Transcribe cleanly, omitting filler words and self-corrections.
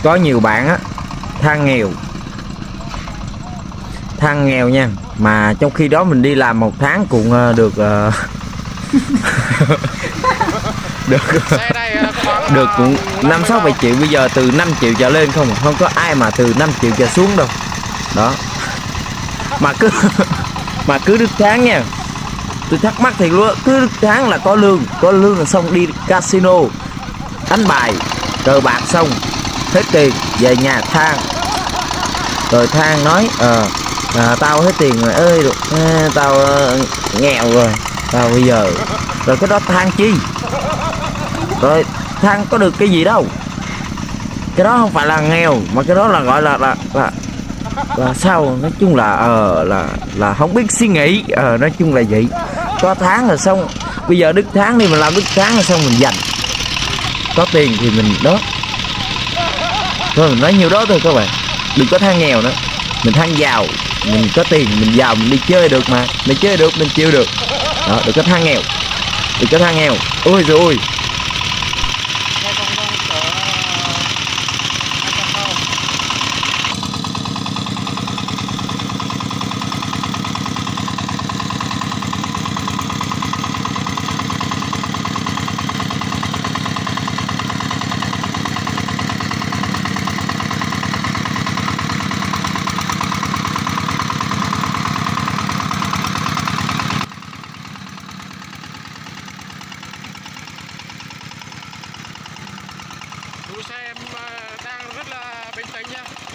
có nhiều bạn á than nghèo nha, mà trong khi đó mình đi làm một tháng cũng được được được cũng 5-6-7 triệu. Bây giờ từ 5 triệu trở lên không có ai mà từ 5 triệu trở xuống đâu đó. Mà cứ mà cứ được tháng nha, tôi thắc mắc thì luôn, cứ được tháng là có lương là xong đi casino đánh bài cờ bạc xong hết tiền về nhà than, rồi than nói tao hết tiền rồi ơi, tao nghèo rồi, tao bây giờ, rồi cái đó than chi, rồi than có được cái gì đâu. Cái đó không phải là nghèo, mà cái đó là gọi là sao, nói chung là không biết suy nghĩ, nói chung là vậy. Có tháng là xong, bây giờ đức tháng đi, mình làm đức tháng là xong mình dành, có tiền thì mình đó thôi, mình nói nhiêu đó thôi các bạn, đừng có than nghèo nữa. Mình than giàu, mình có tiền mình giàu mình đi chơi được, mà mình chơi được mình chịu được đó, đừng có than nghèo, đừng có than nghèo. Ôi rồi ôi. Xe em đang rất là bình tĩnh nha.